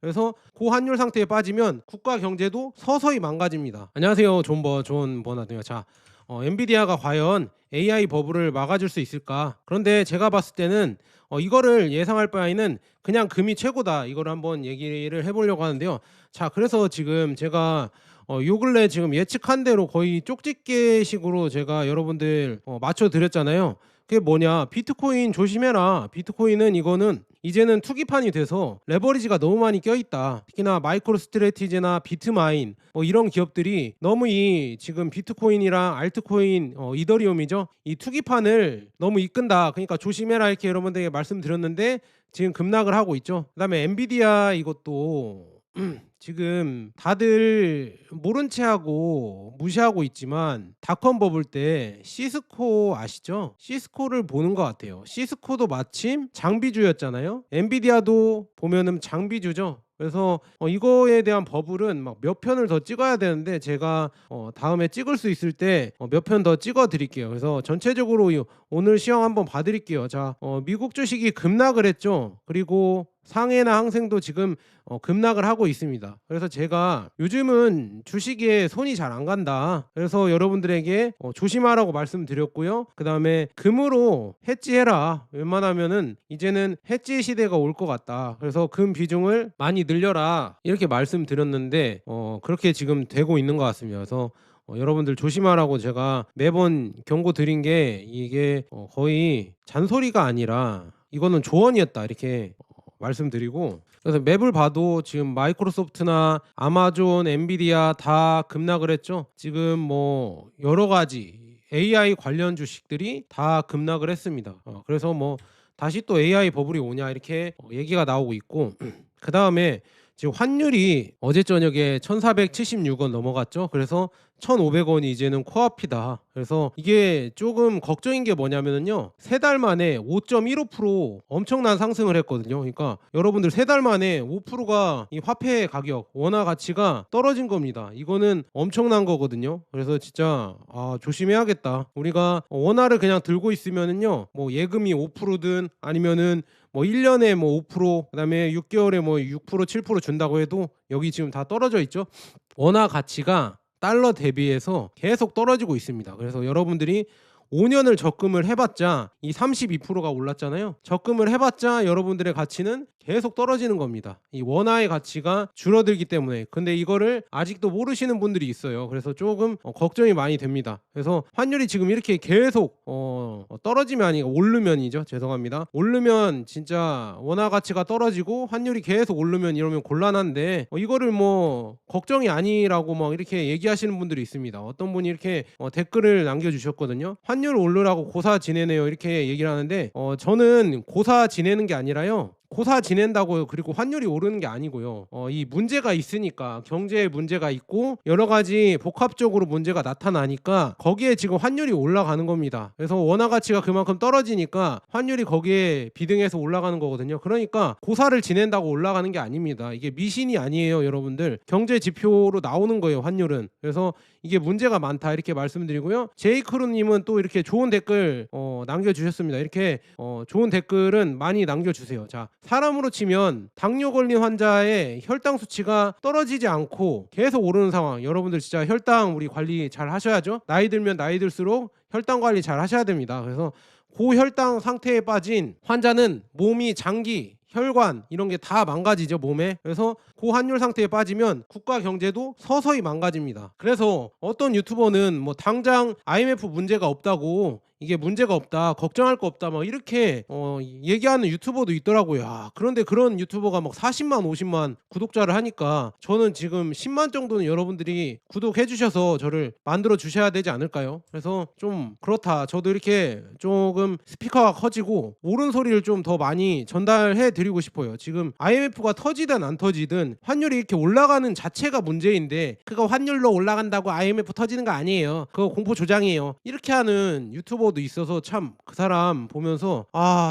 그래서 고환율 상태에 빠지면 국가 경제도 서서히 망가집니다. 안녕하세요. 존 버나드요. 자, 엔비디아가 과연 AI 버블을 막아줄 수 있을까? 그런데 제가 봤을 때는 이거를 예상할 바에는 그냥 금이 최고다. 이거를 한번 얘기를 해보려고 하는데요. 자, 그래서 지금 제가 요 근래 지금 예측한 대로 거의 쪽집게식으로 제가 여러분들 맞춰드렸잖아요. 그게 뭐냐? 비트코인 조심해라. 비트코인은 이거는 이제는 투기판이 돼서 레버리지가 너무 많이 껴있다. 특히나 마이크로 스트래티지나 비트마인 이런 기업들이 너무 이 지금 비트코인이랑 알트코인 이더리움이죠. 이 투기판을 너무 이끈다. 그러니까 조심해라 이렇게 여러분들에게 말씀드렸는데 지금 급락을 하고 있죠. 그다음에 엔비디아 이것도 지금 다들 모른 채 하고 무시하고 있지만 닷컴 버블 때 시스코 아시죠? 시스코를 보는 것 같아요. 시스코도 마침 장비주였잖아요. 엔비디아도 보면은 장비주죠. 그래서 이거에 대한 버블은 막 몇 편을 더 찍어야 되는데 제가 다음에 찍을 수 있을 때 몇 편 더 찍어 드릴게요. 그래서 전체적으로 오늘 시황 한번 봐 드릴게요. 자, 미국 주식이 급락을 했죠. 그리고 상해나 항생도 지금 급락을 하고 있습니다. 그래서 제가 요즘은 주식에 손이 잘 안 간다. 그래서 여러분들에게 조심하라고 말씀드렸고요. 그 다음에 금으로 해지해라. 웬만하면은 이제는 해지 시대가 올 것 같다. 그래서 금 비중을 많이 늘려라. 이렇게 말씀드렸는데 그렇게 지금 되고 있는 것 같습니다. 그래서 여러분들 조심하라고 제가 매번 경고 드린 게 이게 거의 잔소리가 아니라 이거는 조언이었다. 이렇게 말씀드리고 그래서 맵을 봐도 지금 마이크로소프트나 아마존, 엔비디아 다 급락을 했죠. 지금 뭐 여러 가지 AI 관련 주식들이 다 급락을 했습니다. 그래서 뭐 다시 또 AI 버블이 오냐 이렇게 얘기가 나오고 있고 그 다음에 지금 환율이 어제 저녁에 1476원 넘어갔죠. 그래서 1,500원이 이제는 코앞이다. 그래서 이게 조금 걱정인 게 뭐냐면요. 세 달 만에 5.15% 엄청난 상승을 했거든요. 그러니까 여러분들 세 달 만에 5%가 이 화폐 가격, 원화 가치가 떨어진 겁니다. 이거는 엄청난 거거든요. 그래서 진짜 조심해야겠다. 우리가 원화를 그냥 들고 있으면은요. 뭐 예금이 5%든 아니면은 뭐 1년에 뭐 5% 그다음에 6개월에 뭐 6% 7% 준다고 해도 여기 지금 다 떨어져 있죠. 원화 가치가 달러 대비해서 계속 떨어지고 있습니다. 그래서 여러분들이 5년을 적금을 해봤자 이 32%가 올랐잖아요. 적금을 해봤자 여러분들의 가치는 계속 떨어지는 겁니다. 이 원화의 가치가 줄어들기 때문에. 근데 이거를 아직도 모르시는 분들이 있어요. 그래서 조금 걱정이 많이 됩니다. 그래서 환율이 지금 이렇게 계속 떨어지면 아니고 오르면이죠. 죄송합니다. 오르면 진짜 원화 가치가 떨어지고 환율이 계속 오르면 이러면 곤란한데 이거를 뭐 걱정이 아니라고 막 이렇게 얘기하시는 분들이 있습니다. 어떤 분이 이렇게 댓글을 남겨주셨거든요. 환율 오르라고 고사 지내네요. 이렇게 얘기를 하는데 저는 고사 지내는 게 아니라요. 고사 지낸다고요. 그리고 환율이 오르는 게 아니고요. 이 문제가 있으니까 경제에 문제가 있고 여러 가지 복합적으로 문제가 나타나니까 거기에 지금 환율이 올라가는 겁니다. 그래서 원화 가치가 그만큼 떨어지니까 환율이 거기에 비등해서 올라가는 거거든요. 그러니까 고사를 지낸다고 올라가는 게 아닙니다. 이게 미신이 아니에요, 여러분들. 경제 지표로 나오는 거예요, 환율은. 그래서 이게 문제가 많다 이렇게 말씀드리고요. 제이크루님은 또 이렇게 좋은 댓글 남겨주셨습니다. 이렇게 좋은 댓글은 많이 남겨주세요. 자, 사람으로 치면 당뇨 걸린 환자의 혈당 수치가 떨어지지 않고 계속 오르는 상황. 여러분들 진짜 혈당 우리 관리 잘 하셔야죠. 나이 들면 나이 들수록 혈당 관리 잘 하셔야 됩니다. 그래서 고혈당 상태에 빠진 환자는 몸이 장기 혈관 이런 게 다 망가지죠, 몸에. 그래서 고환율 상태에 빠지면 국가 경제도 서서히 망가집니다. 그래서 어떤 유튜버는 뭐 당장 IMF 문제가 없다고 이게 문제가 없다 걱정할 거 없다 막 이렇게 얘기하는 유튜버도 있더라고요. 그런데 그런 유튜버가 막 40만 50만 구독자를 하니까 저는 지금 10만 정도는 여러분들이 구독해 주셔서 저를 만들어 주셔야 되지 않을까요? 그래서 좀 그렇다. 저도 이렇게 조금 스피커가 커지고 옳은 소리를 좀 더 많이 전달해 드리고 싶어요. 지금 IMF가 터지든 안 터지든 환율이 이렇게 올라가는 자체가 문제인데 그거 환율로 올라간다고 IMF 터지는 거 아니에요. 그거 공포 조장이에요. 이렇게 하는 유튜버도 있어서 참 그 사람 보면서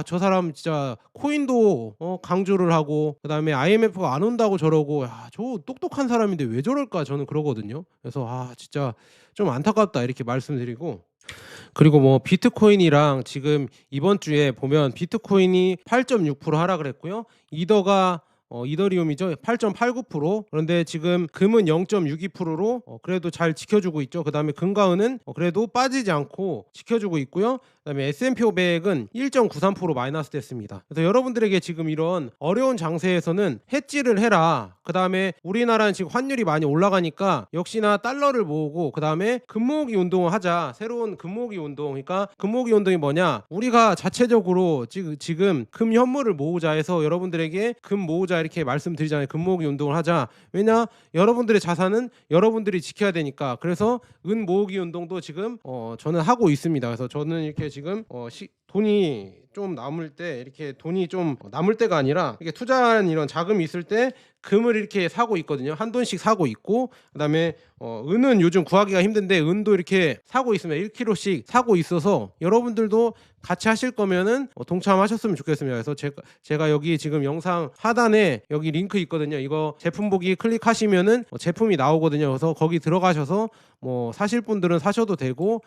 저 사람 진짜 코인도 강조를 하고 그다음에 IMF가 안 온다고 저러고 저 똑똑한 사람인데 왜 저럴까 저는 그러거든요. 그래서 진짜 좀 안타깝다 이렇게 말씀드리고 그리고 뭐 비트코인이랑 지금 이번 주에 보면 비트코인이 8.6% 하락을 했고요. 이더가 이더리움이죠. 8.89%. 그런데 지금 금은 0.62%로 그래도 잘 지켜주고 있죠. 그다음에 금과 은은 그래도 빠지지 않고 지켜주고 있고요. 그다음에 S&P 500은 1.93% 마이너스 됐습니다. 그래서 여러분들에게 지금 이런 어려운 장세에서는 해지를 해라. 그다음에 우리나라는 지금 환율이 많이 올라가니까 역시나 달러를 모으고 그다음에 금모으기 운동을 하자. 새로운 금모으기 운동. 그러니까 금모으기 운동이 뭐냐? 우리가 자체적으로 지금 금 현물을 모으자 해서 여러분들에게 금 모으자 이렇게 말씀드리잖아요. 금 모으기 운동을 하자. 왜냐? 여러분들의 자산은 여러분들이 지켜야 되니까. 그래서 은 모으기 운동도 지금 저는 하고 있습니다. 그래서 저는 이렇게 지금 돈이 좀 남을 때 이렇게 돈이 좀 남을 때가 아니라 이렇게 투자한 이런 자금이 있을 때 금을 이렇게 사고 있거든요. 한 돈씩 사고 있고 그다음에 은은 요즘 구하기가 힘든데 은도 이렇게 사고 있으면 1kg씩 사고 있어서 여러분들도 같이 하실 거면은 동참하셨으면 좋겠습니다. 그래서 제가 여기 지금 영상 하단에 여기 링크 있거든요. 이거 제품 보기 클릭하시면은 제품이 나오거든요. 그래서 거기 들어가셔서 사실 분들은 사셔도 되고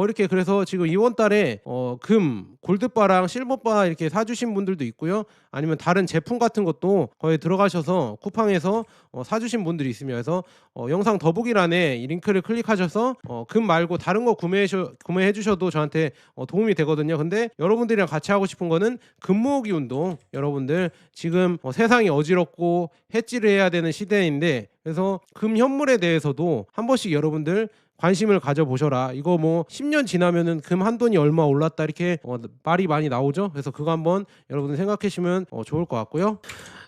이렇게 그래서 지금 이번 달에 금, 골드바랑 실버바 이렇게 사주신 분들도 있고요. 아니면 다른 제품 같은 것도 거기 들어가셔서 쿠팡에서 사주신 분들이 있습니다. 그래서 영상 더보기란에 이 링크를 클릭하셔서 금 말고 다른 거 구매해 주셔도 저한테 도움이 되거든요. 근데 여러분들이랑 같이 하고 싶은 거는 금 모으기 운동. 여러분들 지금 세상이 어지럽고 해지를 해야 되는 시대인데 그래서 금 현물에 대해서도 한 번씩 여러분들 관심을 가져보셔라. 이거 10년 지나면은 금 한 돈이 얼마 올랐다 이렇게 말이 많이 나오죠. 그래서 그거 한번 여러분들 생각하시면 좋을 것 같고요.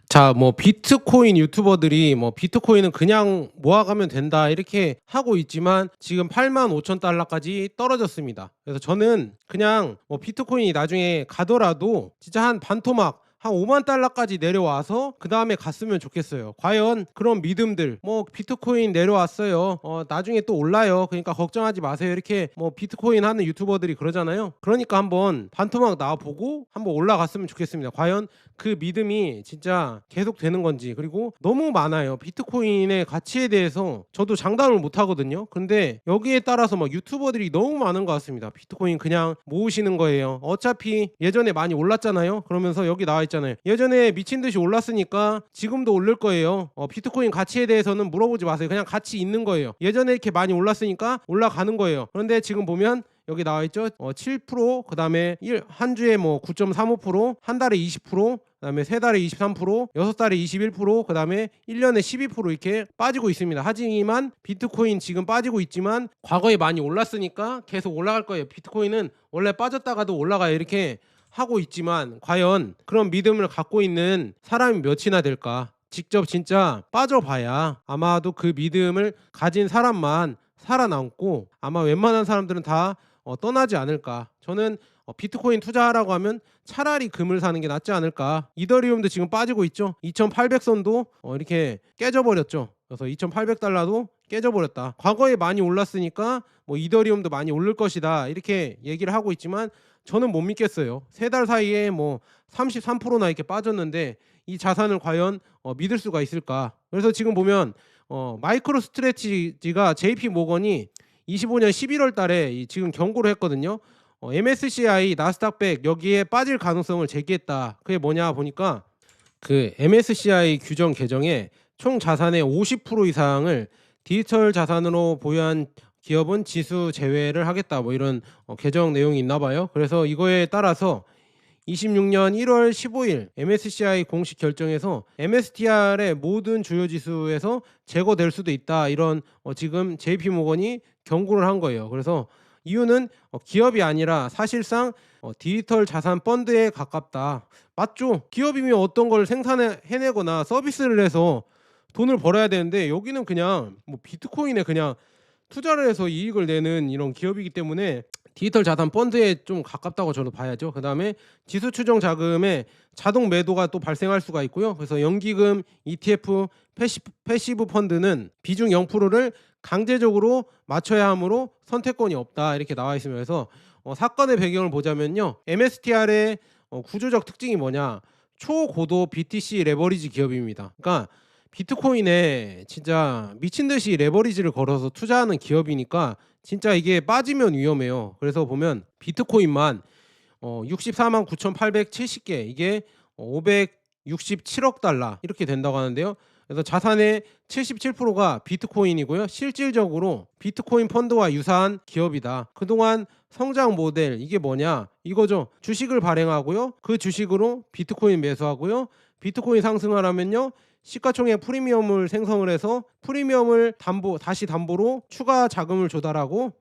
자, 비트코인 유튜버들이 비트코인은 그냥 모아가면 된다 이렇게 하고 있지만 지금 85,000달러까지 떨어졌습니다. 그래서 저는 그냥 비트코인이 나중에 가더라도 진짜 한 반토막 한 5만 달러까지 내려와서 그 다음에 갔으면 좋겠어요. 과연 그런 믿음들 비트코인 내려왔어요. 나중에 또 올라요. 그러니까 걱정하지 마세요. 이렇게 비트코인 하는 유튜버들이 그러잖아요. 그러니까 한번 반토막 나와보고 한번 올라갔으면 좋겠습니다. 과연 그 믿음이 진짜 계속 되는 건지. 그리고 너무 많아요. 비트코인의 가치에 대해서 저도 장담을 못 하거든요. 근데 여기에 따라서 유튜버들이 너무 많은 것 같습니다. 비트코인 그냥 모으시는 거예요. 어차피 예전에 많이 올랐잖아요. 그러면서 여기 나와 있잖아요. 예전에 미친 듯이 올랐으니까 지금도 오를 거예요. 비트코인 가치에 대해서는 물어보지 마세요. 그냥 가치 있는 거예요. 예전에 이렇게 많이 올랐으니까 올라가는 거예요. 그런데 지금 보면 여기 나와 있죠. 7%, 그다음에 한 주에 9.35%, 한 달에 20%, 그다음에 세 달에 23%, 여섯 달에 21%, 그다음에 1년에 12% 이렇게 빠지고 있습니다. 하지만 비트코인 지금 빠지고 있지만 과거에 많이 올랐으니까 계속 올라갈 거예요. 비트코인은 원래 빠졌다가도 올라가요. 이렇게 하고 있지만 과연 그런 믿음을 갖고 있는 사람이 몇이나 될까? 직접 진짜 빠져봐야 아마도 그 믿음을 가진 사람만 살아남고 아마 웬만한 사람들은 다 떠나지 않을까. 저는 비트코인 투자하라고 하면 차라리 금을 사는 게 낫지 않을까. 이더리움도 지금 빠지고 있죠. 2800선도 이렇게 깨져버렸죠. 그래서 2800달러도 깨져버렸다. 과거에 많이 올랐으니까 이더리움도 많이 오를 것이다 이렇게 얘기를 하고 있지만 저는 못 믿겠어요. 세 달 사이에 33%나 이렇게 빠졌는데 이 자산을 과연 믿을 수가 있을까. 그래서 지금 보면 마이크로 스트레티지가 JP 모건이 25년 11월 달에 지금 경고를 했거든요. MSCI 나스닥 100 여기에 빠질 가능성을 제기했다. 그게 뭐냐 보니까 그 MSCI 규정 개정에 총 자산의 50% 이상을 디지털 자산으로 보유한 기업은 지수 제외를 하겠다. 이런 개정 내용이 있나 봐요. 그래서 이거에 따라서 26년 1월 15일 MSCI 공식 결정에서 MSTR의 모든 주요 지수에서 제거될 수도 있다. 이런 지금 JP모건이 경고를 한 거예요. 그래서 이유는 기업이 아니라 사실상 디지털 자산 펀드에 가깝다. 맞죠? 기업이면 어떤 걸 해내거나 서비스를 해서 돈을 벌어야 되는데 여기는 그냥 비트코인에 그냥 투자를 해서 이익을 내는 이런 기업이기 때문에 디지털 자산 펀드에 좀 가깝다고 저는 봐야죠. 그다음에 지수 추정 자금에 자동 매도가 또 발생할 수가 있고요. 그래서 연기금, ETF, 패시브 펀드는 비중 0%를 강제적으로 맞춰야 하므로 선택권이 없다 이렇게 나와 있으면 그래서 사건의 배경을 보자면요. MSTR의 구조적 특징이 뭐냐? 초고도 BTC 레버리지 기업입니다. 그러니까 비트코인에 진짜 미친 듯이 레버리지를 걸어서 투자하는 기업이니까 진짜 이게 빠지면 위험해요. 그래서 보면 비트코인만 64만 9,870개 이게 67억 달러 이렇게 된다고 하는데요. 그래서 자산의 77%가 비트코인이고요. 실질적으로 비트코인 펀드와 유사한 기업이다. 그동안 성장 모델 이게 뭐냐? 이거죠. 주식을 발행하고요. 그 주식으로 비트코인 매수하고요. 비트코인 상승하려면요. 시가총액 프리미엄을 생성을 해서 프리미엄을 다시 담보로 추가 자금을 조달하고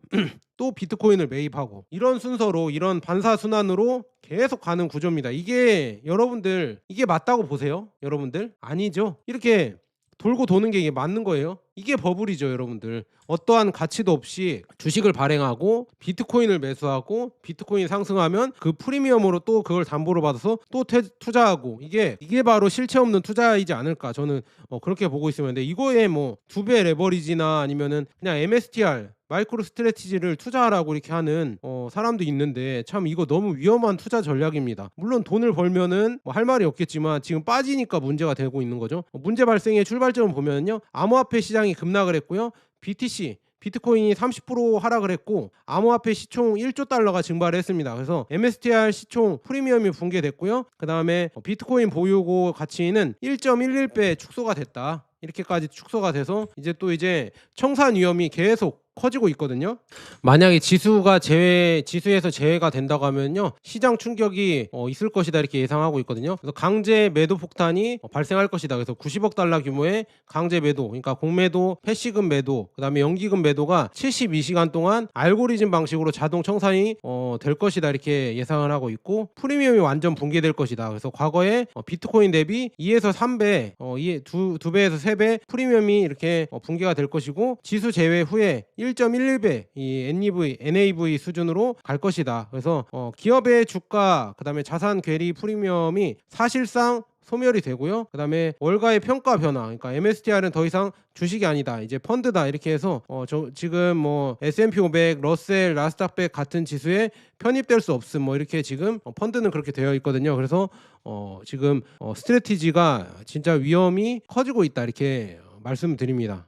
또 비트코인을 매입하고 이런 순서로 이런 반사순환으로 계속 가는 구조입니다. 이게 여러분들 이게 맞다고 보세요? 여러분들? 아니죠. 이렇게 돌고 도는 게 이게 맞는 거예요. 이게 버블이죠, 여러분들. 어떠한 가치도 없이 주식을 발행하고 비트코인을 매수하고 비트코인 상승하면 그 프리미엄으로 또 그걸 담보로 받아서 또 투자하고 이게 바로 실체 없는 투자이지 않을까 저는 그렇게 보고 있으면 근데 이거에 뭐 2배 레버리지나 아니면은 그냥 MSTR 마이크로 스트래티지를 투자하라고 이렇게 하는 사람도 있는데 참 이거 너무 위험한 투자 전략입니다. 물론 돈을 벌면은 뭐 할 말이 없겠지만 지금 빠지니까 문제가 되고 있는 거죠. 문제 발생의 출발점을 보면요. 암호화폐 시장이 급락을 했고요. BTC 비트코인이 30% 하락을 했고 암호화폐 시총 1조 달러가 증발을 했습니다. 그래서 MSTR 시총 프리미엄이 붕괴됐고요. 그 다음에 비트코인 보유고 가치는 1.11배 축소가 됐다. 이렇게까지 축소가 돼서 이제 청산 위험이 계속 커지고 있거든요. 만약에 지수에서 제외가 된다고 하면요 시장 충격이 있을 것이다 이렇게 예상하고 있거든요. 그래서 강제 매도 폭탄이 발생할 것이다. 그래서 90억 달러 규모의 강제 매도, 그러니까 공매도, 패시금 매도, 그다음에 연기금 매도가 72시간 동안 알고리즘 방식으로 자동 청산이 될 것이다 이렇게 예상을 하고 있고 프리미엄이 완전 붕괴될 것이다. 그래서 과거에 비트코인 대비 2에서 3배, 2배에서 3배 프리미엄이 이렇게 붕괴가 될 것이고 지수 제외 후에 1.11배 이 NAV 수준으로 갈 것이다. 그래서 기업의 주가 그다음에 자산 괴리 프리미엄이 사실상 소멸이 되고요. 그다음에 월가의 평가 변화, 그러니까 MSTR은 더 이상 주식이 아니다, 이제 펀드다 이렇게 해서 지금 뭐 S&P 500, 러셀, 나스닥100 같은 지수에 편입될 수 없음 뭐 이렇게 지금 펀드는 그렇게 되어 있거든요. 그래서 지금 스트래티지가 진짜 위험이 커지고 있다 이렇게 말씀드립니다.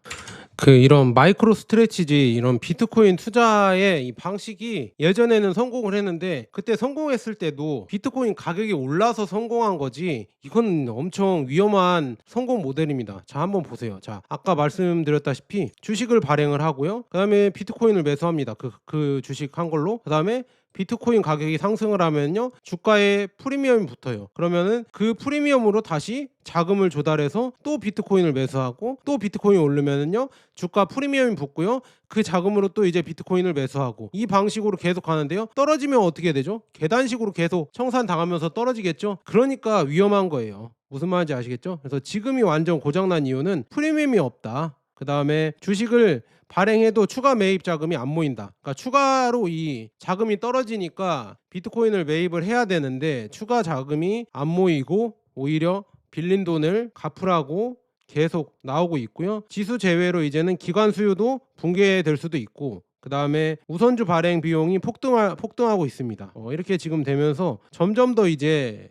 이런 마이크로 스트레치지 이런 비트코인 투자의 이 방식이 예전에는 성공을 했는데 그때 성공했을 때도 비트코인 가격이 올라서 성공한 거지 이건 엄청 위험한 성공 모델입니다. 자, 한번 보세요. 자, 아까 말씀드렸다시피 주식을 발행을 하고요. 그 다음에 비트코인을 매수합니다. 그 주식 한 걸로. 그 다음에 비트코인 가격이 상승을 하면요 주가에 프리미엄이 붙어요. 그러면은 그 프리미엄으로 다시 자금을 조달해서 또 비트코인을 매수하고 또 비트코인이 오르면은요 주가 프리미엄이 붙고요 그 자금으로 또 이제 비트코인을 매수하고 이 방식으로 계속 가는데요. 떨어지면 어떻게 되죠? 계단식으로 계속 청산 당하면서 떨어지겠죠. 그러니까 위험한 거예요. 무슨 말인지 아시겠죠? 그래서 지금이 완전 고장난 이유는 프리미엄이 없다. 그 다음에 주식을 발행해도 추가 매입 자금이 안 모인다. 그러니까 추가로 이 자금이 떨어지니까 비트코인을 매입을 해야 되는데 추가 자금이 안 모이고 오히려 빌린 돈을 갚으라고 계속 나오고 있고요. 지수 제외로 이제는 기관 수요도 붕괴될 수도 있고 그 다음에 우선주 발행 비용이 폭등하고 있습니다. 이렇게 지금 되면서 점점 더 이제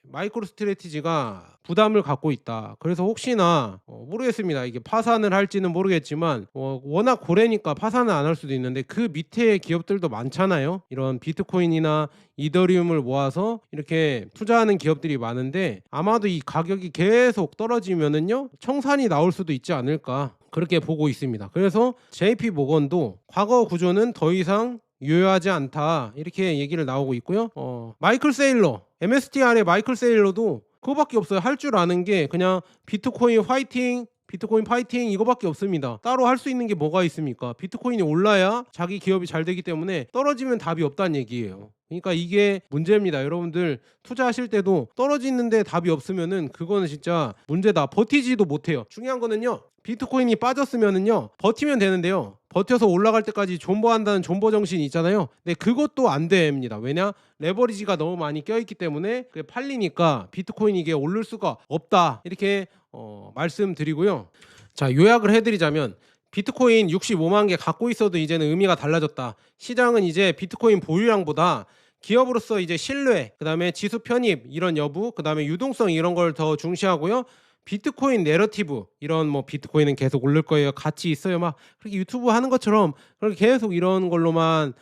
마이크로 스트래티지가 부담을 갖고 있다. 그래서 혹시나 모르겠습니다. 이게 파산을 할지는 모르겠지만 워낙 고래니까 파산을 안 할 수도 있는데 그 밑에 기업들도 많잖아요. 이런 비트코인이나 이더리움을 모아서 이렇게 투자하는 기업들이 많은데 아마도 이 가격이 계속 떨어지면은요 청산이 나올 수도 있지 않을까 그렇게 보고 있습니다. 그래서 JP 모건도 과거 구조는 더 이상 유효하지 않다 이렇게 얘기를 나오고 있고요. 마이클 세일러 MSTR의 마이클 세일러도 그거밖에 없어요. 할 줄 아는 게 그냥 비트코인 파이팅 이거밖에 없습니다. 따로 할 수 있는 게 뭐가 있습니까? 비트코인이 올라야 자기 기업이 잘 되기 때문에 떨어지면 답이 없다는 얘기예요. 그러니까 이게 문제입니다. 여러분들 투자하실 때도 떨어지는데 답이 없으면은 그거는 진짜 문제다. 버티지도 못해요. 중요한 거는요. 비트코인이 빠졌으면은요. 버티면 되는데요. 버텨서 올라갈 때까지 존버한다는 존버 정신이 있잖아요. 근데 그것도 안 됩니다. 왜냐? 레버리지가 너무 많이 껴있기 때문에 그게 팔리니까 비트코인이 이게 오를 수가 없다. 이렇게 말씀드리고요. 자, 요약을 해드리자면 비트코인 65만 개 갖고 있어도 이제는 의미가 달라졌다. 시장은 이제 비트코인 보유량보다 기업으로서 이제 신뢰, 그 다음에 지수 편입 이런 여부, 그 다음에 유동성 이런 걸 더 중시하고요. 비트코인 내러티브 이런 뭐 비트코인은 계속 오를 거예요. 가치 있어요. 막 그렇게 유튜브 하는 것처럼 그렇게 계속 이런 걸로만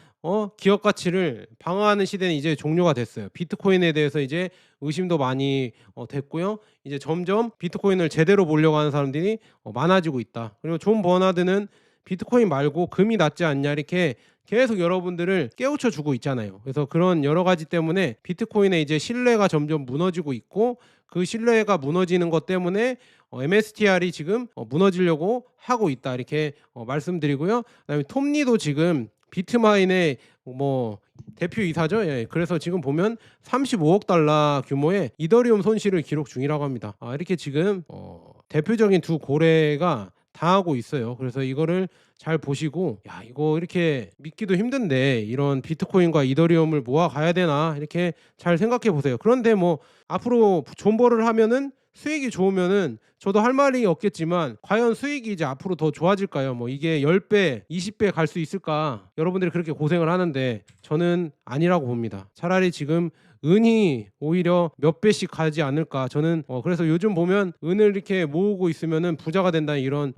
기업 가치를 방어하는 시대는 이제 종료가 됐어요. 비트코인에 대해서 이제 의심도 많이 됐고요. 이제 점점 비트코인을 제대로 보려고 하는 사람들이 많아지고 있다. 그리고 존 버나드는 비트코인 말고 금이 낫지 않냐 이렇게 계속 여러분들을 깨우쳐 주고 있잖아요. 그래서 그런 여러 가지 때문에 비트코인의 이제 신뢰가 점점 무너지고 있고, 그 신뢰가 무너지는 것 때문에 MSTR이 지금 무너지려고 하고 있다 이렇게 말씀드리고요. 그다음에 톰리도 지금 비트마인의 뭐 대표이사죠. 예. 그래서 지금 보면 35억 달러 규모의 이더리움 손실을 기록 중이라고 합니다. 이렇게 지금 대표적인 두 고래가 당하고 있어요. 그래서 이거를 잘 보시고, 야 이거 이렇게 믿기도 힘든데 이런 비트코인과 이더리움을 모아 가야 되나 이렇게 잘 생각해 보세요. 그런데 뭐 앞으로 존버를 하면은 수익이 좋으면은 저도 할 말이 없겠지만, 과연 수익이 이제 앞으로 더 좋아질까요? 뭐 이게 10배, 20배 갈 수 있을까? 여러분들이 그렇게 고생을 하는데 저는 아니라고 봅니다. 차라리 지금 은이 오히려 몇 배씩 가지 않을까. 저는 그래서 요즘 보면 은을 이렇게 모으고 있으면은 부자가 된다는 이런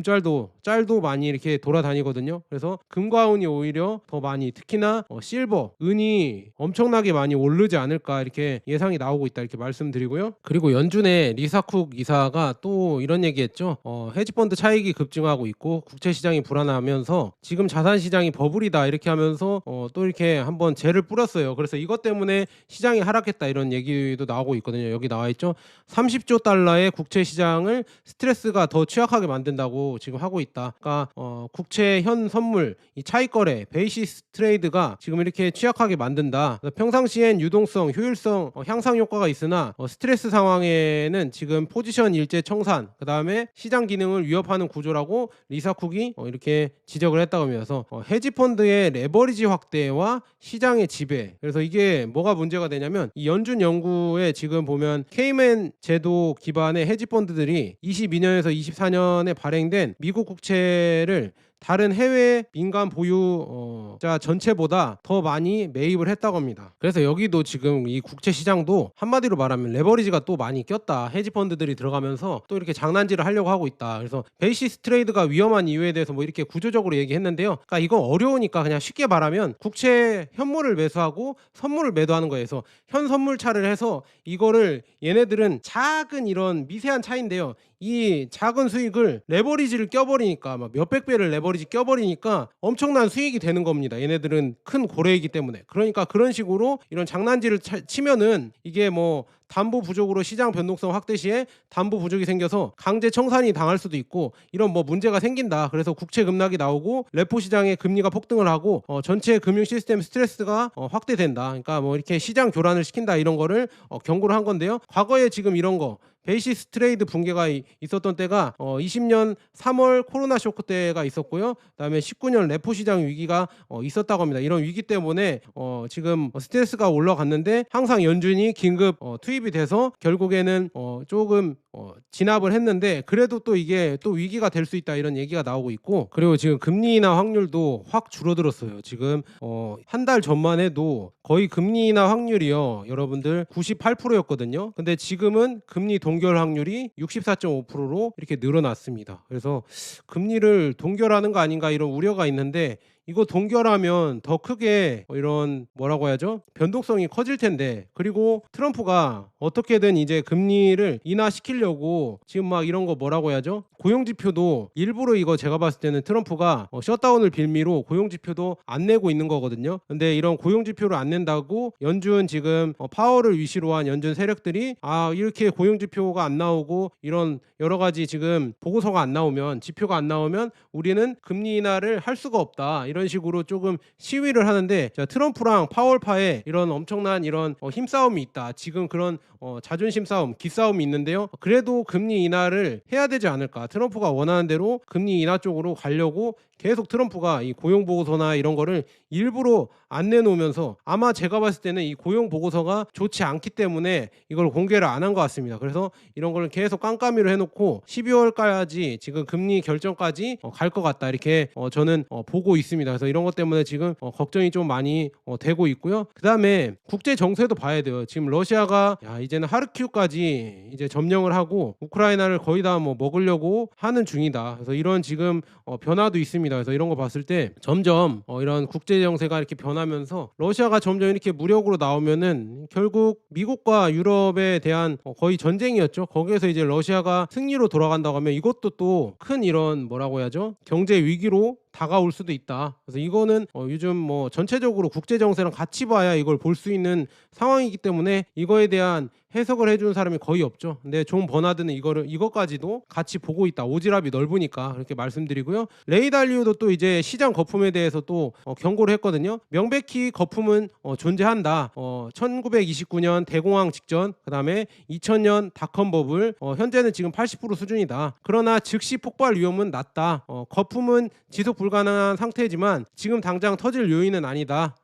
짤도 많이 이렇게 돌아다니거든요. 그래서 금과 은이 오히려 더 많이, 특히나 실버, 은이 엄청나게 많이 오르지 않을까 이렇게 예상이 나오고 있다 이렇게 말씀드리고요. 그리고 연준의 리사쿡 이사가 또 이런 얘기했죠. 헤지펀드 차익이 급증하고 있고 국채 시장이 불안하면서 지금 자산 시장이 버블이다 이렇게 하면서 또 이렇게 한번 재를 뿌렸어요. 그래서 이것 때문에 시장이 하락했다 이런 얘기도 나오고 있거든요. 여기 나와 있죠. 30조 달러의 국채 시장을 스트레스가 더 취약하게 만든다고 지금 하고 있다. 그러니까 국채 현 선물, 이 차익 거래, 베이시스 트레이드가 지금 이렇게 취약하게 만든다. 평상시엔 유동성, 효율성 향상 효과가 있으나 스트레스 상황에는 지금 포지션 일제 청산, 그 다음에 시장 기능을 위협하는 구조라고 리사쿡이 이렇게 지적을 했다고 하면서 헤지펀드의 레버리지 확대와 시장의 지배. 그래서 이게 뭐가 문제가 되냐면, 이 연준 연구에 지금 보면 케이맨 제도 기반의 헤지펀드들이 22년에서 24년에 발행된 미국 국채를 다른 해외 민간 보유자 전체보다 더 많이 매입을 했다고 합니다. 그래서 여기도 지금 이 국채 시장도 한마디로 말하면 레버리지가 또 많이 꼈다. 헤지펀드들이 들어가면서 또 이렇게 장난질을 하려고 하고 있다. 그래서 베이시스 트레이드가 위험한 이유에 대해서 뭐 이렇게 구조적으로 얘기했는데요. 그러니까 이거 어려우니까 그냥 쉽게 말하면 국채 현물을 매수하고 선물을 매도하는 거예요. 그래서 현 선물차를 해서 이거를, 얘네들은 작은 이런 미세한 차인데요. 이 작은 수익을 레버리지를 껴버리니까, 막 몇백 배를 레버리지 껴버리니까 엄청난 수익이 되는 겁니다. 얘네들은 큰 고래이기 때문에. 그러니까 그런 식으로 이런 장난질을 치면은 이게 뭐 담보 부족으로 시장 변동성 확대 시에 담보 부족이 생겨서 강제 청산이 당할 수도 있고, 이런 뭐 문제가 생긴다. 그래서 국채 급락이 나오고 레포 시장의 금리가 폭등을 하고 전체 금융 시스템 스트레스가 확대된다. 그러니까 뭐 이렇게 시장 교란을 시킨다, 이런 거를 경고를 한 건데요. 과거에 지금 이런 거 베이시스 트레이드 붕괴가 있었던 때가 20년 3월 코로나 쇼크 때가 있었고요. 그다음에 19년 레포 시장 위기가 있었다고 합니다. 이런 위기 때문에 지금 스트레스가 올라갔는데 항상 연준이 긴급 투입이 돼서 결국에는 조금 진압을 했는데, 그래도 또 이게 또 위기가 될 수 있다 이런 얘기가 나오고 있고, 그리고 지금 금리 인하 확률도 확 줄어들었어요. 지금 한 달 전만 해도 거의 금리 인하 확률이요, 여러분들 98%였거든요. 근데 지금은 금리 동결 확률이 64.5%로 이렇게 늘어났습니다. 그래서 금리를 동결하는 거 아닌가 이런 우려가 있는데, 이거 동결하면 더 크게 이런 뭐라고 해야죠? 변동성이 커질 텐데, 그리고 트럼프가 어떻게든 이제 금리를 인하시키려고 지금 막 이런 거 뭐라고 해야죠? 고용지표도 일부러, 이거 제가 봤을 때는 트럼프가 셧다운을 빌미로 고용지표도 안 내고 있는 거거든요. 근데 이런 고용지표를 안 낸다고 연준 지금 파월을 위시로 한 연준 세력들이 이렇게 고용지표가 안 나오고 이런 여러 가지 지금 보고서가 안 나오면, 지표가 안 나오면 우리는 금리 인하를 할 수가 없다, 이런 식으로 조금 시위를 하는데, 트럼프랑 파월파에 이런 엄청난 이런 힘싸움이 있다. 지금 그런 자존심 싸움, 기싸움이 있는데요. 그래도 금리 인하를 해야 되지 않을까. 트럼프가 원하는 대로 금리 인하 쪽으로 가려고 계속 트럼프가 이 고용 보고서나 이런 거를 일부러 안 내놓으면서, 아마 제가 봤을 때는 이 고용 보고서가 좋지 않기 때문에 이걸 공개를 안 한 것 같습니다. 그래서 이런 거를 계속 깜깜이로 해놓고 12월까지 지금 금리 결정까지 갈 것 같다, 이렇게 저는 보고 있습니다. 있습니다. 그래서 이런 것 때문에 지금 걱정이 좀 많이 되고 있고요. 그다음에 국제 정세도 봐야 돼요. 지금 러시아가 이제는 하르키우까지 이제 점령을 하고 우크라이나를 거의 다 뭐 먹으려고 하는 중이다. 그래서 이런 지금 변화도 있습니다. 그래서 이런 거 봤을 때 점점 이런 국제 정세가 이렇게 변하면서 러시아가 점점 이렇게 무력으로 나오면은 결국 미국과 유럽에 대한 거의 전쟁이었죠. 거기에서 이제 러시아가 승리로 돌아간다고 하면 이것도 또 큰 이런 뭐라고 해야죠? 경제 위기로 다가올 수도 있다. 그래서 이거는 요즘 뭐 전체적으로 국제 정세랑 같이 봐야 이걸 볼 수 있는 상황이기 때문에 이거에 대한 해석을 해주는 사람이 거의 없죠. 근데 존 버나드는 이것까지도 같이 보고 있다. 오지랖이 넓으니까 그렇게 말씀드리고요. 레이 달리오도 또 이제 시장 거품에 대해서 또 경고를 했거든요. 명백히 거품은 존재한다. 1929년 대공황 직전, 그다음에 2000년 닷컴 버블, 현재는 지금 80% 수준이다. 그러나 즉시 폭발 위험은 낮다. 거품은 지속 불가능한 상태지만 지금 당장 터질 요인은 아니다.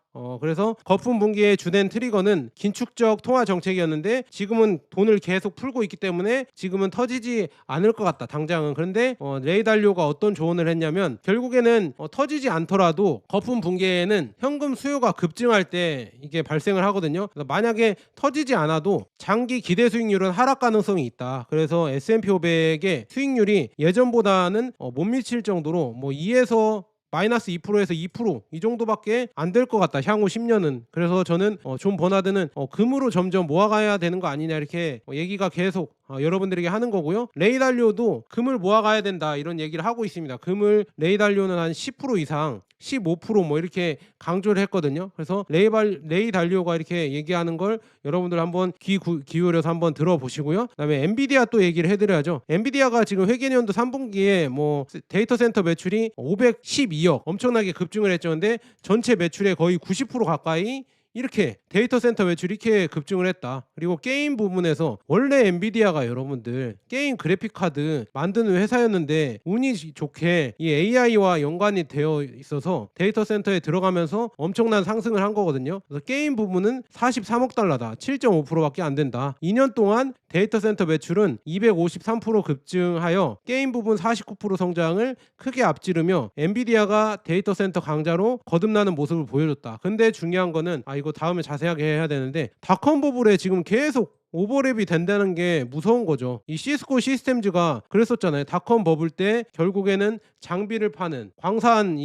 그래서 거품 붕괴의 주된 트리거는 긴축적 통화 정책이었는데 지금은 돈을 계속 풀고 있기 때문에 지금은 터지지 않을 것 같다 당장은. 그런데 레이 달리오가 어떤 조언을 했냐면 결국에는 터지지 않더라도 거품 붕괴에는 현금 수요가 급증할 때 이게 발생을 하거든요. 그래서 만약에 터지지 않아도 장기 기대 수익률은 하락 가능성이 있다. 그래서 S&P 500의 수익률이 예전보다는 못 미칠 정도로 뭐 2에서 마이너스 2%에서 2%이 정도밖에 안 될 것 같다. 향후 10년은. 그래서 저는 존 버나드는 금으로 점점 모아가야 되는 거 아니냐 이렇게 얘기가 계속 여러분들에게 하는 거고요. 레이 달리오도 금을 모아가야 된다 이런 얘기를 하고 있습니다. 금을 레이 달리오는 한 10% 이상 15% 이렇게 강조를 했거든요. 그래서 레이 달리오가 이렇게 얘기하는 걸 여러분들 한번 기울여서 한번 들어보시고요. 그다음에 엔비디아 또 얘기를 해드려야죠. 엔비디아가 지금 회계연도 3분기에 뭐 데이터 센터 매출이 512억 엄청나게 급증을 했죠. 근데 전체 매출의 거의 90% 가까이 이렇게 데이터 센터 매출이 이렇게 급증을 했다. 그리고 게임 부분에서 원래 엔비디아가 여러분들 게임 그래픽 카드 만드는 회사였는데 운이 좋게 이 AI와 연관이 되어 있어서 데이터 센터에 들어가면서 엄청난 상승을 한 거거든요. 그래서 게임 부분은 43억 달러다. 7.5%밖에 안 된다. 2년 동안 데이터 센터 매출은 253% 급증하여 게임 부분 49% 성장을 크게 앞지르며 엔비디아가 데이터 센터 강자로 거듭나는 모습을 보여줬다. 근데 중요한 거는 이거 다음에 자세하게 해야 되는데 닷컴 버블에 지금 계속 오버랩이 된다는 게 무서운 거죠. 이 시스코 시스템즈가 그랬었잖아요. 닷컴 버블 때 결국에는 장비를 파는 광산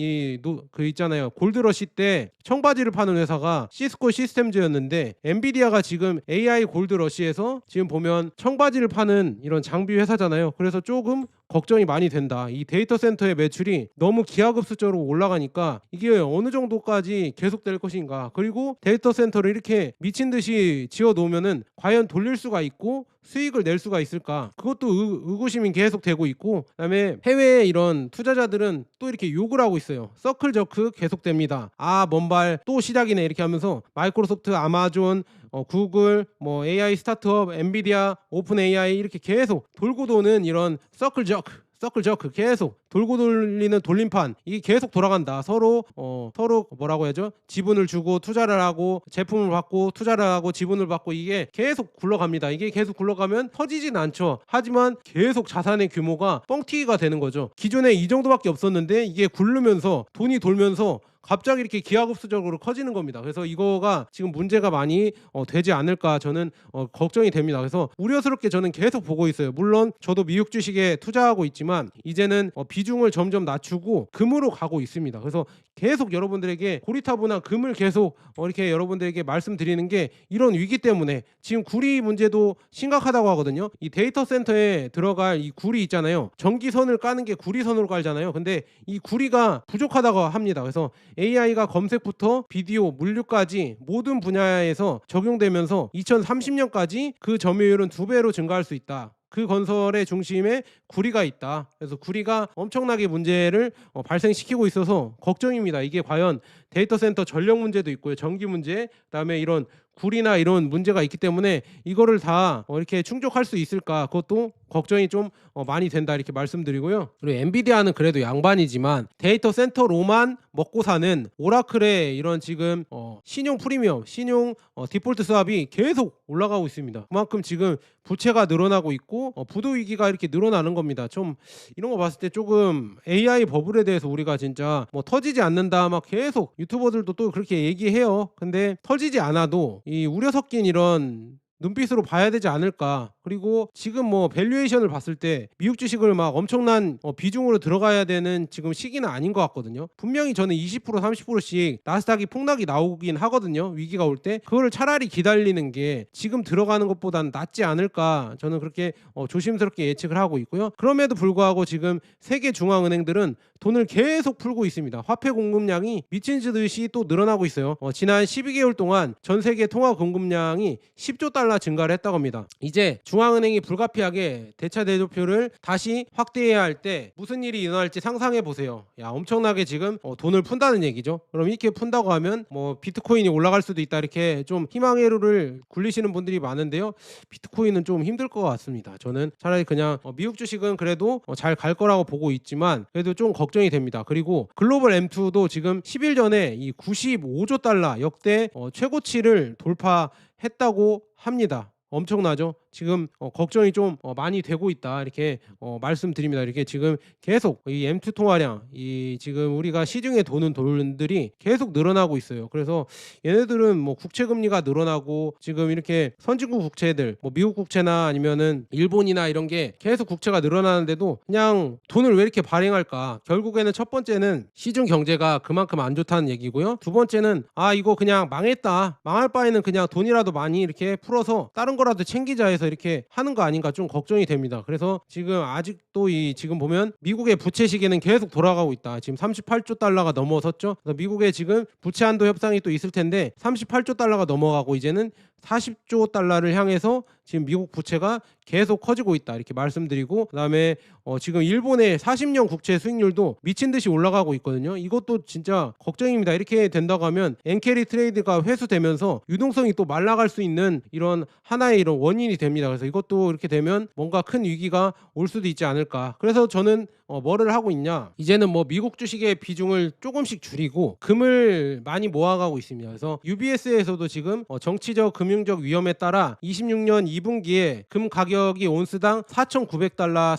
그 있잖아요. 골드러시 때 청바지를 파는 회사가 시스코 시스템즈였는데 엔비디아가 지금 AI 골드러시에서 지금 보면 청바지를 파는 이런 장비 회사잖아요. 그래서 조금 걱정이 많이 된다. 이 데이터 센터의 매출이 너무 기하급수적으로 올라가니까 이게 어느 정도까지 계속될 것인가. 그리고 데이터 센터를 이렇게 미친 듯이 지어 놓으면은 과연 돌릴 수가 있고 수익을 낼 수가 있을까? 그것도 의구심이 계속 되고 있고, 그다음에 해외 이런 투자자들은 또 이렇게 욕을 하고 있어요. 서클 저크 계속됩니다. 뭔발 또 시작이네 이렇게 하면서 마이크로소프트, 아마존, 구글, 뭐 AI 스타트업, 엔비디아, 오픈 AI 이렇게 계속 돌고 도는 이런 서클 저크 계속 돌고 돌리는 돌림판 이게 계속 돌아간다. 서로 뭐라고 해야죠? 지분을 주고 투자를 하고 제품을 받고 투자를 하고 지분을 받고 이게 계속 굴러갑니다. 이게 계속 굴러가면 터지진 않죠. 하지만 계속 자산의 규모가 뻥튀기가 되는 거죠. 기존에 이 정도밖에 없었는데 이게 굴르면서 돈이 돌면서 갑자기 이렇게 기하급수적으로 커지는 겁니다. 그래서 이거가 지금 문제가 많이 되지 않을까 저는 걱정이 됩니다. 그래서 우려스럽게 저는 계속 보고 있어요. 물론 저도 미국 주식에 투자하고 있지만 이제는 비중을 점점 낮추고 금으로 가고 있습니다. 그래서 계속 여러분들에게 고리타분한 금을 계속 이렇게 여러분들에게 말씀드리는 게 이런 위기 때문에 지금 구리 문제도 심각하다고 하거든요. 이 데이터 센터에 들어갈 이 구리 있잖아요. 전기선을 까는 게 구리선으로 깔잖아요. 근데 이 구리가 부족하다고 합니다. 그래서 AI가 검색부터 비디오, 물류까지 모든 분야에서 적용되면서 2030년까지 그 점유율은 2배로 증가할 수 있다. 그 건설의 중심에 구리가 있다. 그래서 구리가 엄청나게 문제를 발생시키고 있어서 걱정입니다. 이게 과연 데이터 센터 전력 문제도 있고요. 전기 문제, 그다음에 이런 굴이나 이런 문제가 있기 때문에 이거를 다 이렇게 충족할 수 있을까, 그것도 걱정이 좀 많이 된다 이렇게 말씀드리고요. 그리고 엔비디아는 그래도 양반이지만 데이터 센터로만 먹고 사는 오라클의 이런 지금 신용 프리미엄, 신용 디폴트 수압이 계속 올라가고 있습니다. 그만큼 지금 부채가 늘어나고 있고 부도 위기가 이렇게 늘어나는 겁니다. 좀 이런 거 봤을 때 조금 AI 버블에 대해서 우리가 진짜 뭐 터지지 않는다 막 계속 유튜버들도 또 그렇게 얘기해요. 근데 터지지 않아도 이 우려 섞인 이런 눈빛으로 봐야 되지 않을까. 그리고 지금 뭐 밸류에이션을 봤을 때 미국 주식을 막 엄청난 비중으로 들어가야 되는 지금 시기는 아닌 것 같거든요. 분명히 저는 20% 30%씩 나스닥이 폭락이 나오긴 하거든요. 위기가 올 때 그거를 차라리 기다리는 게 지금 들어가는 것보다는 낫지 않을까, 저는 그렇게 조심스럽게 예측을 하고 있고요. 그럼에도 불구하고 지금 세계 중앙은행들은 돈을 계속 풀고 있습니다. 화폐 공급량이 미친 듯이 또 늘어나고 있어요. 지난 12개월 동안 전 세계 통화 공급량이 10조 달러 증가를 했다고 합니다. 이제 중앙은행이 불가피하게 대차 대조표를 다시 확대해야 할 때 무슨 일이 일어날지 상상해 보세요. 야, 엄청나게 지금 돈을 푼다는 얘기죠. 그럼 이렇게 푼다고 하면 뭐 비트코인이 올라갈 수도 있다, 이렇게 좀 희망의 회로를 굴리시는 분들이 많은데요. 비트코인은 좀 힘들 것 같습니다. 저는 차라리 그냥 미국 주식은 그래도 잘 갈 거라고 보고 있지만 그래도 좀 걱정이 됩니다. 그리고 글로벌 M2도 지금 10일 전에 이 95조 달러 역대 최고치를 돌파했다고 합니다. 엄청나죠? 지금 걱정이 좀 많이 되고 있다 이렇게 말씀드립니다. 이렇게 지금 계속 이 M2 통화량, 이 지금 우리가 시중에 도는 돈들이 계속 늘어나고 있어요. 그래서 얘네들은 뭐 국채 금리가 늘어나고 지금 이렇게 선진국 국채들, 뭐 미국 국채나 아니면은 일본이나 이런 게 계속 국채가 늘어나는데도 그냥 돈을 왜 이렇게 발행할까? 결국에는 첫 번째는 시중 경제가 그만큼 안 좋다는 얘기고요. 두 번째는 이거 그냥 망했다, 망할 바에는 그냥 돈이라도 많이 이렇게 풀어서 다른 거라도 챙기자 해서 이렇게 하는 거 아닌가 좀 걱정이 됩니다. 그래서 지금 아직도 지금 보면 미국의 부채 시계는 계속 돌아가고 있다. 지금 38조 달러가 넘어섰죠. 그래서 미국의 지금 부채 한도 협상이 또 있을 텐데 38조 달러가 넘어가고 이제는 40조 달러를 향해서 지금 미국 부채가 계속 커지고 있다 이렇게 말씀드리고, 그다음에 지금 일본의 40년 국채 수익률도 미친 듯이 올라가고 있거든요. 이것도 진짜 걱정입니다. 이렇게 된다고 하면 엔캐리 트레이드가 회수되면서 유동성이 또 말라갈 수 있는 이런 하나의 이런 원인이 됩니다. 그래서 이것도 이렇게 되면 뭔가 큰 위기가 올 수도 있지 않을까. 그래서 저는 뭐를 하고 있냐, 이제는 뭐 미국 주식의 비중을 조금씩 줄이고 금을 많이 모아가고 있습니다. 그래서 UBS에서도 지금 정치적 금융적 위험에 따라 26년 2분기에 금 가격이 온스당 4,900달러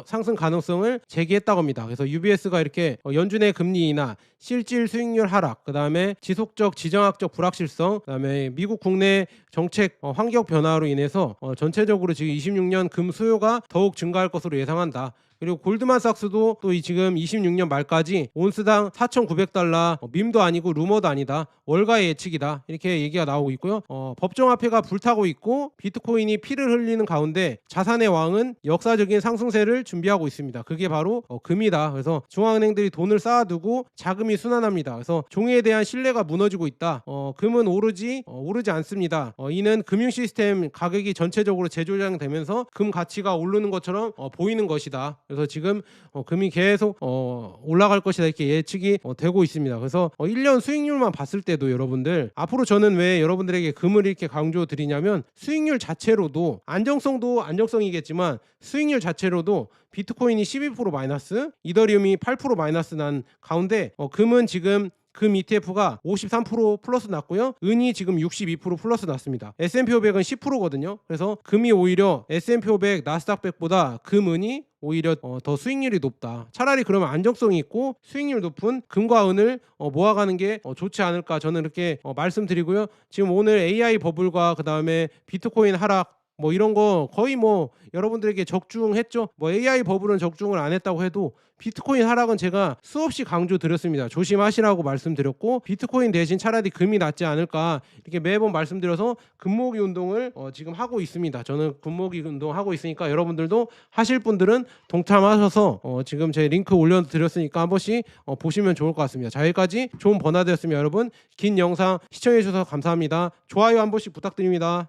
상승 가능성을 제기했다고 합니다. 그래서 UBS가 이렇게 연준의 금리 인하, 실질 수익률 하락, 그다음에 지속적 지정학적 불확실성, 그다음에 미국 국내 정책 환경 변화로 인해서 전체적으로 지금 26년 금 수요가 더욱 증가할 것으로 예상한다. 그리고 골드만삭스도 또 지금 26년 말까지 온스당 4,900달러, 밈도 아니고 루머도 아니다, 월가의 예측이다 이렇게 얘기가 나오고 있고요. 법정화폐가 불타고 있고 비트코인이 피를 흘리는 가운데 자산의 왕은 역사적인 상승세를 준비하고 있습니다. 그게 바로 금이다. 그래서 중앙은행들이 돈을 쌓아두고 자금이 순환합니다. 그래서 종이에 대한 신뢰가 무너지고 있다. 금은 오르지 않습니다. 이는 금융 시스템 가격이 전체적으로 재조정되면서 금 가치가 오르는 것처럼 보이는 것이다. 그래서 지금 금이 계속 올라갈 것이다 이렇게 예측이 되고 있습니다. 그래서 1년 수익률만 봤을 때도 여러분들, 앞으로 저는 왜 여러분들에게 금을 이렇게 강조드리냐면 수익률 자체로도 안정성도 안정성이겠지만 수익률 자체로도 비트코인이 12% 마이너스, 이더리움이 8% 마이너스 난 가운데 금은 지금 금 ETF가 53% 플러스 났고요. 은이 지금 62% 플러스 났습니다. S&P 500은 10%거든요. 그래서 금이 오히려 S&P 500, 나스닥 100보다 금은이 오히려 더 수익률이 높다. 차라리 그러면 안정성이 있고 수익률 높은 금과 은을 모아가는 게 좋지 않을까, 저는 이렇게 말씀드리고요. 지금 오늘 AI 버블과 그 다음에 비트코인 하락 뭐 이런 거 거의 뭐 여러분들에게 적중했죠. 뭐 AI 버블은 적중을 안 했다고 해도 비트코인 하락은 제가 수없이 강조드렸습니다. 조심하시라고 말씀드렸고 비트코인 대신 차라리 금이 낫지 않을까 이렇게 매번 말씀드려서 금모으기 운동을 지금 하고 있습니다. 저는 금모으기 운동 하고 있으니까 여러분들도 하실 분들은 동참하셔서 지금 제 링크 올려드렸으니까 한 번씩 보시면 좋을 것 같습니다. 자, 여기까지 좋은 버나드였습니다. 여러분 긴 영상 시청해 주셔서 감사합니다. 좋아요 한 번씩 부탁드립니다.